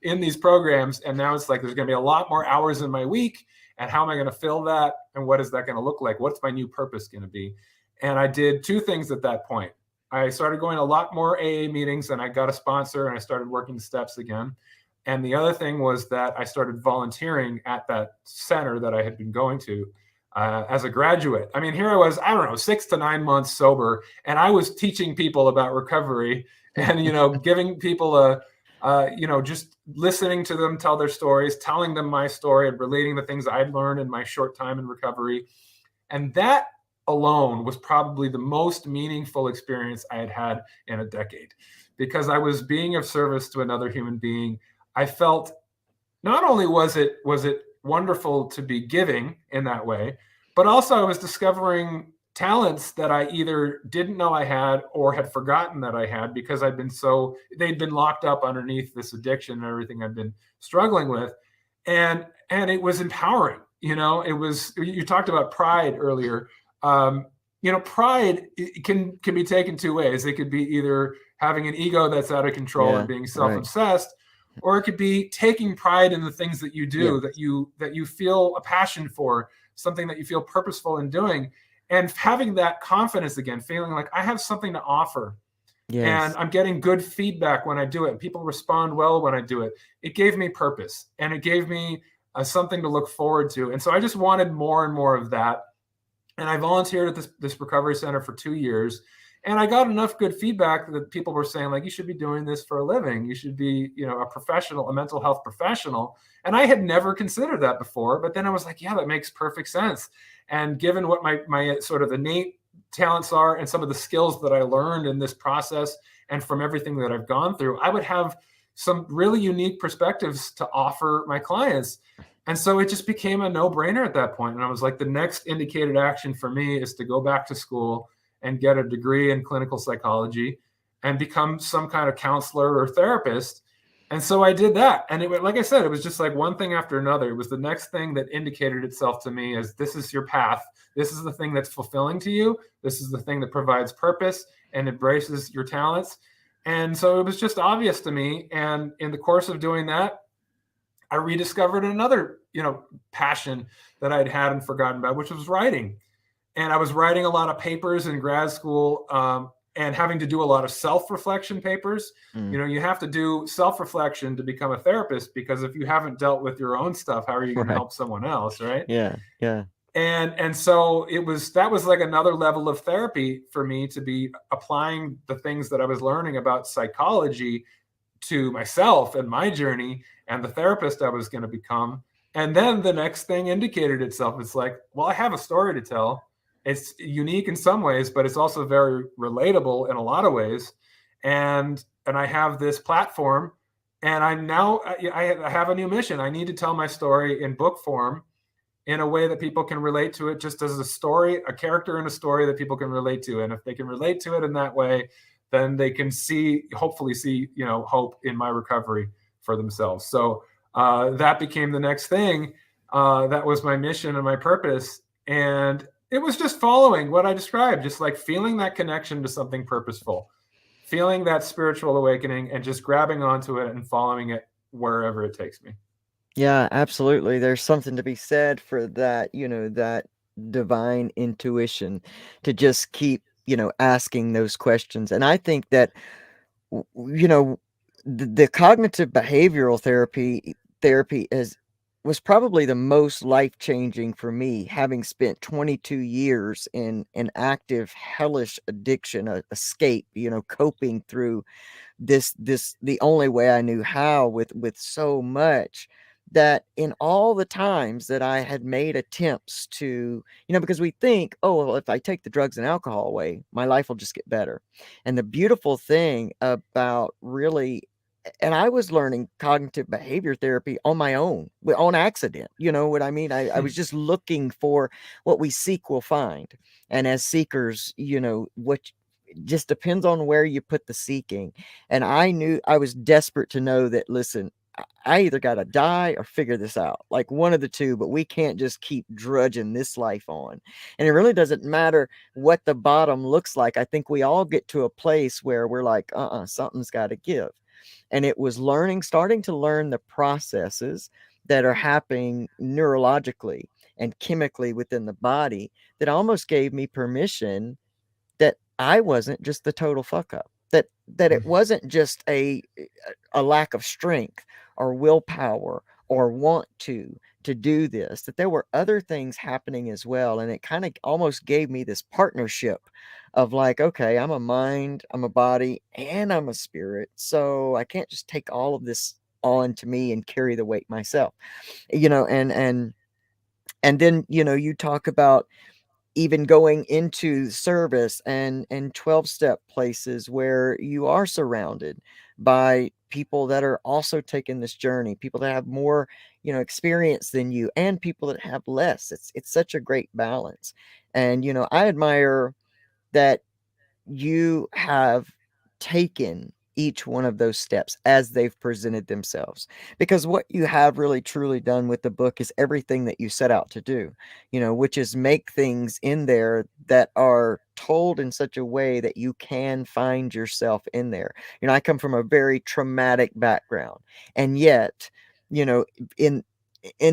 in these programs, and now it's like there's going to be a lot more hours in my week, and how am I going to fill that, and what is that going to look like? What's my new purpose going to be? And I did two things at that point. I started going a lot more AA meetings, and I got a sponsor, and I started working the steps again. And the other thing was that I started volunteering at that center that I had been going to as a graduate. I mean, here I was, I don't know, 6 to 9 months sober, and I was teaching people about recovery and, giving people just listening to them tell their stories, telling them my story, and relating the things I'd learned in my short time in recovery. And that alone was probably the most meaningful experience I had had in a decade, because I was being of service to another human being. I felt not only was it wonderful to be giving in that way, but also I was discovering talents that I either didn't know I had or had forgotten that I had because they'd been locked up underneath this addiction and everything I'd been struggling with. And it was empowering. It was, you talked about pride earlier. Um, pride can be taken two ways. It could be either having an ego that's out of control and Yeah, being right. self-obsessed, or it could be taking pride in the things that you do, Yes. that you feel a passion for, something that you feel purposeful in doing, and having that confidence again, feeling like I have something to offer and Yes. I'm getting good feedback when I do it. People respond well when I do it. It gave me purpose, and it gave me something to look forward to. And so I just wanted more and more of that. And I volunteered at this recovery center for 2 years. And I got enough good feedback that people were saying, like, you should be doing this for a living. You should be, a professional, a mental health professional. And I had never considered that before. But then I was like, yeah, that makes perfect sense. And given what my sort of innate talents are and some of the skills that I learned in this process and from everything that I've gone through, I would have some really unique perspectives to offer my clients. And so it just became a no-brainer at that point. And I was like, the next indicated action for me is to go back to school and get a degree in clinical psychology and become some kind of counselor or therapist. And so I did that. And like I said, it was just like one thing after another. It was the next thing that indicated itself to me as, this is your path. This is the thing that's fulfilling to you. This is the thing that provides purpose and embraces your talents. And so it was just obvious to me. And in the course of doing that, I rediscovered another, passion that I'd had and forgotten about, which was writing. And I was writing a lot of papers in grad school, and having to do a lot of self-reflection papers. Mm. You have to do self-reflection to become a therapist, because if you haven't dealt with your own stuff, how are you going to Right. help someone else, right? Yeah. Yeah. And so that was like another level of therapy for me, to be applying the things that I was learning about psychology to myself and my journey and the therapist I was going to become. And then the next thing indicated itself. It's like, well, I have a story to tell. It's unique in some ways, but it's also very relatable in a lot of ways. And I have this platform, and I have a new mission. I need to tell my story in book form, in a way that people can relate to it, just as a story, a character in a story that people can relate to. And if they can relate to it in that way, then they can hopefully see, hope in my recovery for themselves. So that became the next thing. That was my mission and my purpose. And it was just following what I described, just like feeling that connection to something purposeful, feeling that spiritual awakening, and just grabbing onto it and following it wherever it takes me. Yeah, absolutely. There's something to be said for that, that divine intuition to just keep, asking those questions. And I think that, the cognitive behavioral therapy was probably the most life-changing for me, having spent 22 years in an active hellish addiction, escape, coping through this the only way I knew how, with so much, that in all the times that I had made attempts to, because we think, oh, well, if I take the drugs and alcohol away, my life will just get better. And the beautiful thing about really, and I was learning cognitive behavior therapy on my own, on accident. You know what I mean? I was just looking for what we seek, we'll find. And as seekers, what just depends on where you put the seeking. And I knew I was desperate to know that, listen, I either got to die or figure this out, like one of the two, but we can't just keep drudging this life on. And it really doesn't matter what the bottom looks like. I think we all get to a place where we're like, something's got to give. And it was starting to learn the processes that are happening neurologically and chemically within the body that almost gave me permission that I wasn't just the total fuck up. That it wasn't just a lack of strength or willpower or want to do this, that there were other things happening as well. And it kind of almost gave me this partnership of like, okay, I'm a mind, I'm a body, and I'm a spirit. So I can't just take all of this on to me and carry the weight myself. And then, you talk about even going into service and 12-step places where you are surrounded by people that are also taking this journey, people that have more, experience than you, and people that have less. It's such a great balance. And I admire that you have taken each one of those steps as they've presented themselves, because what you have really truly done with the book is everything that you set out to do, which is make things in there that are told in such a way that you can find yourself in there. I come from a very traumatic background, and yet, you know in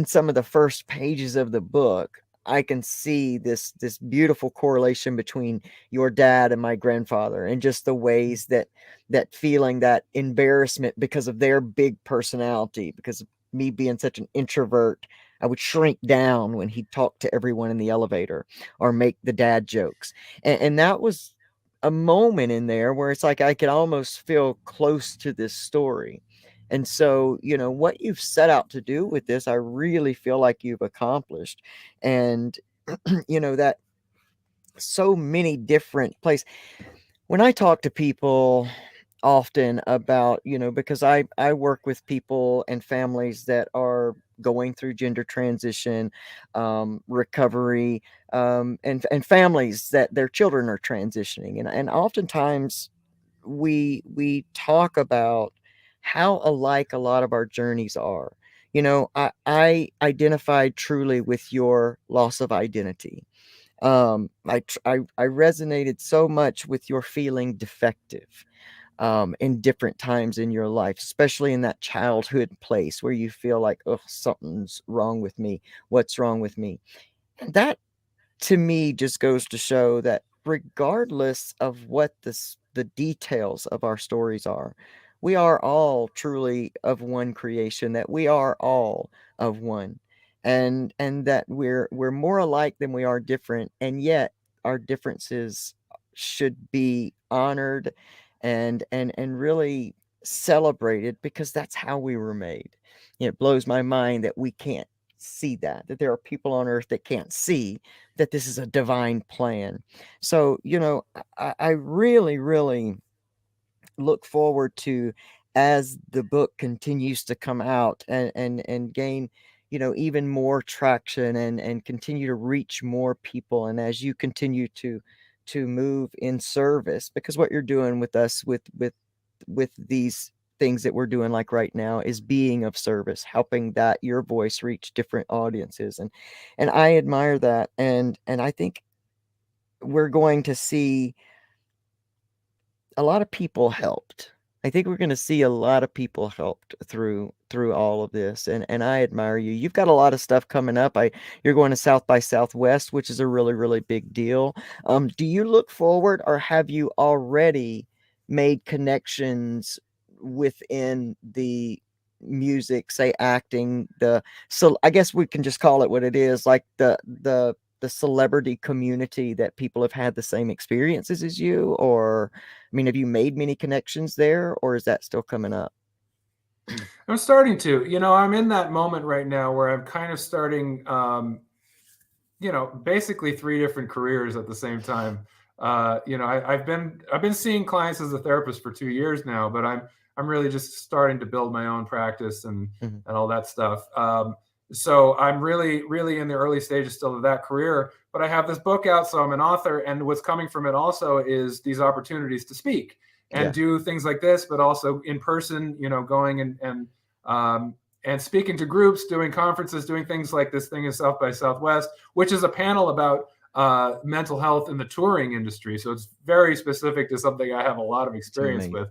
some of the first pages of the book, I can see this beautiful correlation between your dad and my grandfather, and just the ways that feeling that embarrassment because of their big personality, because of me being such an introvert, I would shrink down when he talked to everyone in the elevator or make the dad jokes. And that was a moment in there where it's like I could almost feel close to this story. And so, what you've set out to do with this, I really feel like you've accomplished. And, that so many different places. When I talk to people often about, because I work with people and families that are going through gender transition, recovery, and families that their children are transitioning, and oftentimes we talk about how alike a lot of our journeys are. I identified truly with your loss of identity. I resonated so much with your feeling defective, in different times in your life, especially in that childhood place where you feel like, oh, something's wrong with me. What's wrong with me? And that, to me, just goes to show that regardless of what the details of our stories are, we are all truly of one creation, that we are all of one, and that we're more alike than we are different, and yet our differences should be honored and really celebrated, because that's how we were made. It blows my mind that we can't see that there are people on earth that can't see that this is a divine plan. So, I really, really look forward to, as the book continues to come out and gain, even more traction, and continue to reach more people, and as you continue to move in service, because what you're doing with us, with these things that we're doing, like right now, is being of service, helping that your voice reach different audiences, and I admire that, and I think we're going to see a lot of people helped. I think we're going to see a lot of people helped through all of this, and I admire you. You've got a lot of stuff coming up. You're going to South by Southwest, which is a really, really big deal. Do you look forward, or have you already made connections within the music, say acting, so I guess we can just call it what it is, like the celebrity community, that people have had the same experiences as you? Or, I mean, have you made many connections there, or is that still coming up? I'm starting to. I'm in that moment right now where I'm kind of starting, basically three different careers at the same time. I've been seeing clients as a therapist for 2 years now, but I'm really just starting to build my own practice Mhm. and all that stuff. So I'm really, really in the early stages still of that career. But I have this book out, so I'm an author, and what's coming from it also is these opportunities to speak and Yeah, do things like this, but also in person. Going um, and speaking to groups, doing conferences, doing things like this thing in South by Southwest, which is a panel about mental health in the touring industry. So it's very specific to something I have a lot of it's experience amazing. with.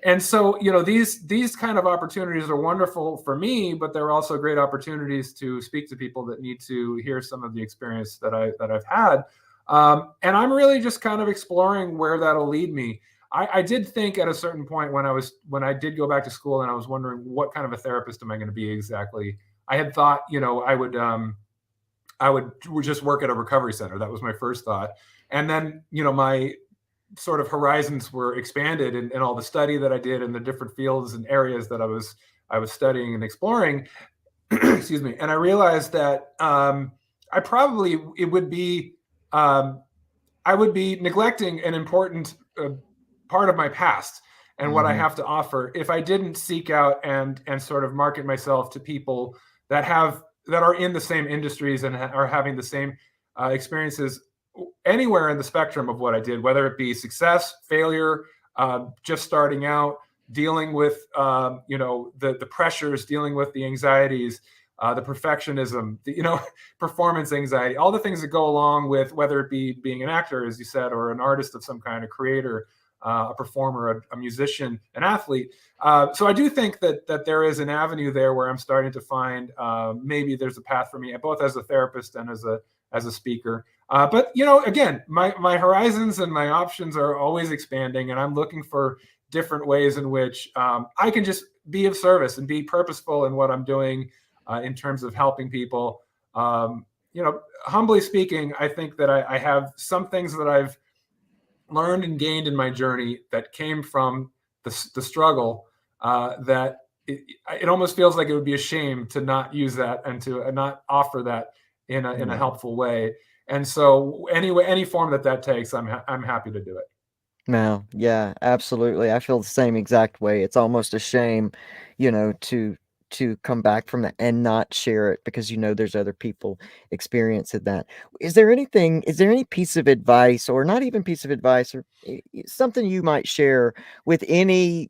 And so, these kind of opportunities are wonderful for me, but they're also great opportunities to speak to people that need to hear some of the experience that I've had. And I'm really just kind of exploring where that'll lead me. I did think at a certain point when I did go back to school and I was wondering what kind of a therapist am I going to be exactly. I had thought, I would just work at a recovery center. That was my first thought. And then, my sort of horizons were expanded in all the study that I did in the different fields and areas that I was studying and exploring. Excuse me. And I realized that I probably it would be I would be neglecting an important part of my past. and what I Mhm. have to offer if I didn't seek out and sort of market myself to people that are in the same industries and are having the same experiences anywhere in the spectrum of what I did, whether it be success, failure, just starting out, dealing with the pressures, dealing with the anxieties, the perfectionism, performance anxiety, all the things that go along with whether it be being an actor, as you said, or an artist of some kind, a creator, a performer, a musician, an athlete. So I do think that there is an avenue there where I'm starting to find maybe there's a path for me, both as a therapist and as a speaker. But again, my horizons and my options are always expanding, and I'm looking for different ways in which I can just be of service and be purposeful in what I'm doing in terms of helping people. Humbly speaking, I think that I have some things that I've learned and gained in my journey that came from the struggle that it almost feels like it would be a shame to not use that and to not offer that in a Yeah. helpful way. And so anyway, any form that takes, I'm happy to do it. No, yeah, absolutely. I feel the same exact way. It's almost a shame, to come back from that and not share it because there's other people experiencing that. Is there any piece of advice or not even piece of advice or something you might share with any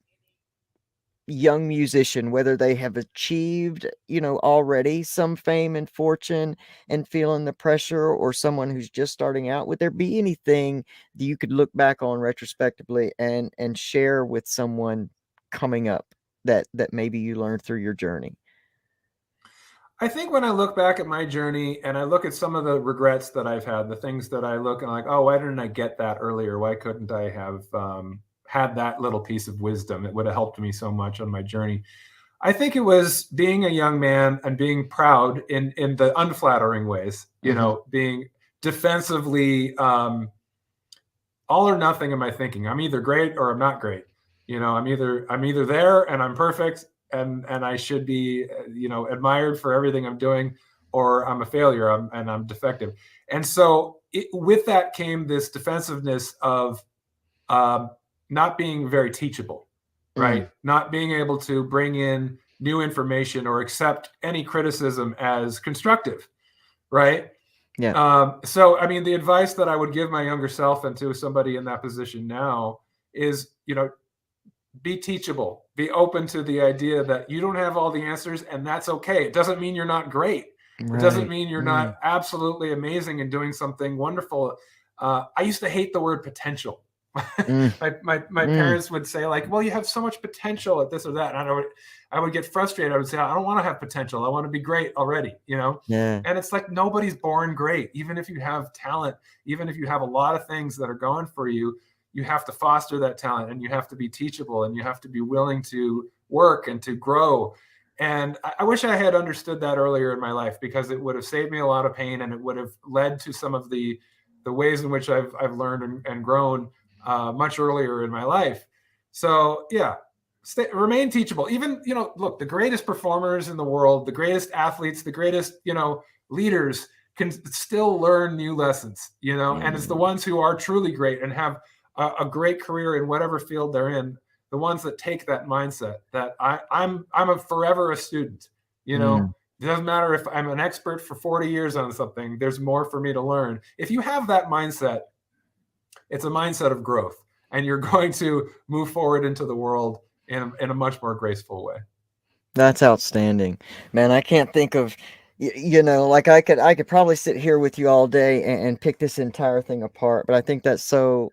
young musician, whether they have achieved, already some fame and fortune and feeling the pressure, or someone who's just starting out? Would there be anything that you could look back on retrospectively and share with someone coming up that maybe you learned through your journey? I think when I look back at my journey and I look at some of the regrets that I've had, the things that I look and I'm like, oh, why didn't I get that earlier? Why couldn't I have had that little piece of wisdom? It would have helped me so much on my journey. I think it was being a young man and being proud in the unflattering ways, Hmm. being defensively all or nothing in my thinking. I'm either great or I'm not great. I'm either there and I'm perfect and I should be admired for everything I'm doing, or I'm a failure and I'm defective. And so with that came this defensiveness of um, not being very teachable, Mm, right? Not being able to bring in new information or accept any criticism as constructive, right? yeah. So, I mean, the advice that I would give my younger self and to somebody in that position now is, be teachable, be open to the idea that you don't have all the answers, and that's okay. It doesn't mean you're not great. It doesn't Right. mean you're not Mm, absolutely amazing and doing something wonderful. I used to hate the word potential. mm, my mm, parents would say, like, well, you have so much potential at this or that. And I would get frustrated. I would say, I don't want to have potential. I want to be great already. yeah. And it's like nobody's born great. Even if you have talent, even if you have a lot of things that are going for you, you have to foster that talent and you have to be teachable and you have to be willing to work and to grow. And I wish I had understood that earlier in my life, because it would have saved me a lot of pain and it would have led to some of the ways in which I've learned and grown much earlier in my life. So yeah, remain teachable. Even look, the greatest performers in the world, the greatest athletes, the greatest leaders can still learn new lessons. And it's the Mm, ones who are truly great and have a great career in whatever field they're in. The ones that take that mindset that I'm a forever a student. mm. It doesn't matter if I'm an expert for 40 years on something. There's more for me to learn. If you have that mindset, it's a mindset of growth, and you're going to move forward into the world in a much more graceful way. That's outstanding. Man, I can't think of like I could probably sit here with you all day and pick this entire thing apart, but I think that's so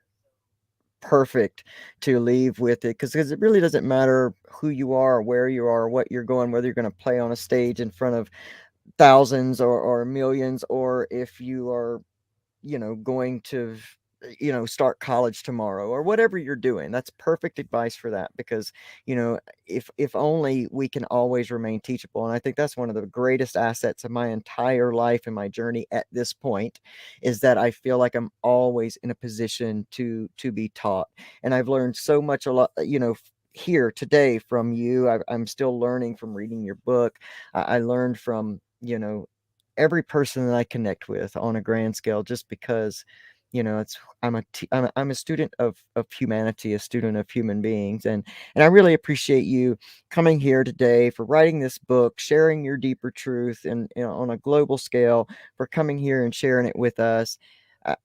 perfect to leave with it because it really doesn't matter who you are, or where you are, or what you're going, whether you're going to play on a stage in front of thousands or millions, or if you are going to, start college tomorrow or whatever you're doing. That's perfect advice for that because, if only we can always remain teachable. And I think that's one of the greatest assets of my entire life and my journey at this point is that I feel like I'm always in a position to be taught. And I've learned so much a lot, here today from you. I'm still learning from reading your book. I learned from, every person that I connect with on a grand scale just because It's I'm a student of humanity, a student of human beings, and I really appreciate you coming here today for writing this book, sharing your deeper truth, and on a global scale, for coming here and sharing it with us.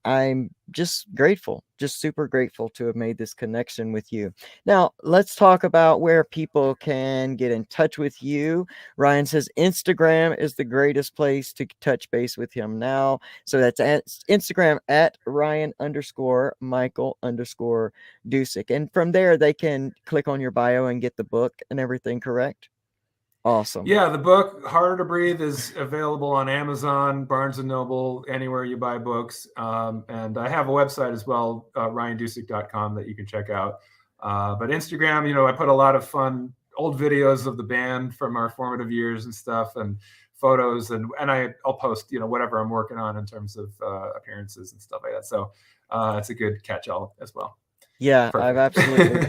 I'm just grateful, just super grateful to have made this connection with you. Now, let's talk about where people can get in touch with you. Ryan says Instagram is the greatest place to touch base with him now. So that's at Instagram at Ryan underscore Michael underscore Dusick. And from there, they can click on your bio and get the book and everything, correct? Awesome. Yeah, the book Harder to Breathe is available on Amazon, Barnes and Noble, anywhere you buy books. And I have a website as well, ryandusick.com, that you can check out. But Instagram, I put a lot of fun old videos of the band from our formative years and stuff, and photos, and I'll post whatever I'm working on in terms of appearances and stuff like that. So it's a good catch-all as well. Yeah, I've Perfect. absolutely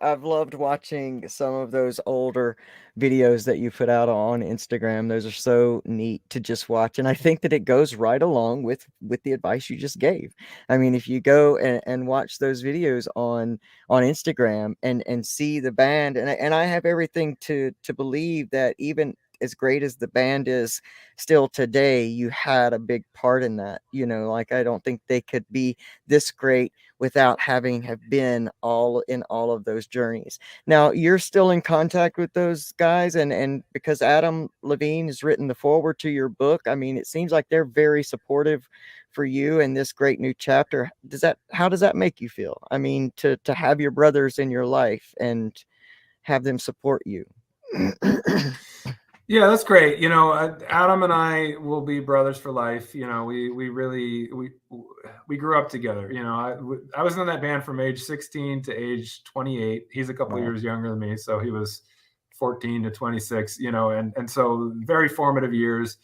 I've loved watching some of those older videos that you put out on Instagram. Those are so neat to just watch. And I think that it goes right along with the advice you just gave. I mean, if you go and watch those videos on Instagram and see the band, and I have everything to believe that even as great as the band is still today, you had a big part in that. Like I don't think they could be this great without having have been all in all of those journeys. Now you're still in contact with those guys, and because Adam Levine has written the foreword to your book, I mean, it seems like they're very supportive for you in this great new chapter. How does that make you feel? I mean, to have your brothers in your life and have them support you. Yeah, that's great. Adam and I will be brothers for life. We really we grew up together. I was in that band from age 16 to age 28. He's a couple of Wow. years younger than me, so he was 14 to 26. And so very formative years.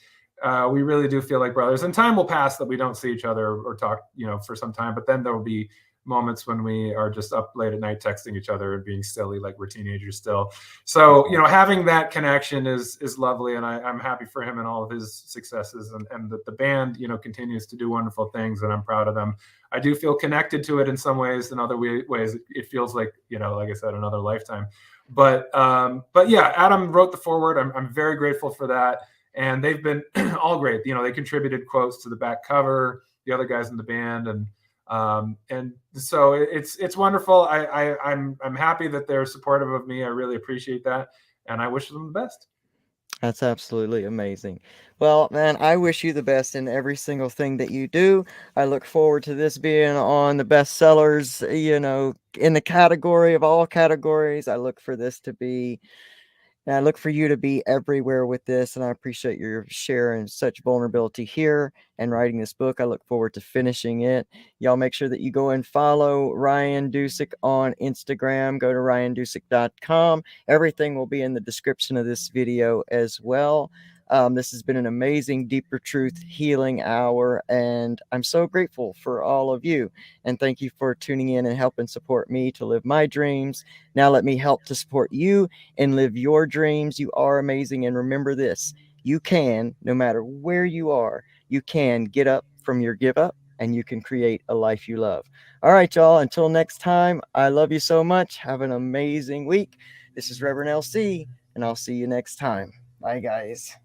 We really do feel like brothers. And time will pass that we don't see each other or talk, for some time. But then there will be moments when we are just up late at night texting each other and being silly like we're teenagers still. So having that connection is lovely, and I'm happy for him and all of his successes, and that the band continues to do wonderful things, and I'm proud of them. I do feel connected to it in some ways. In other ways, it feels like like I said, another lifetime. But yeah, Adam wrote the foreword. I'm very grateful for that, and they've been all great. They contributed quotes to the back cover, the other guys in the band, and so it's wonderful. I'm happy that they're supportive of me. I really appreciate that, and I wish them the best. That's absolutely amazing. Well, man, I wish you the best in every single thing that you do. I look forward to this being on the bestsellers, in the category of all categories. I look for you to be everywhere with this, and I appreciate your sharing such vulnerability here and writing this book. I look forward to finishing it. Y'all make sure that you go and follow Ryan Dusick on Instagram. Go to ryandusick.com. Everything will be in the description of this video as well. This has been an amazing Deeper Truth Healing Hour, and I'm so grateful for all of you. And thank you for tuning in and helping support me to live my dreams. Now let me help to support you and live your dreams. You are amazing. And remember this, you can, no matter where you are, you can get up from your give up and you can create a life you love. All right, y'all. Until next time, I love you so much. Have an amazing week. This is Reverend LC, and I'll see you next time. Bye, guys.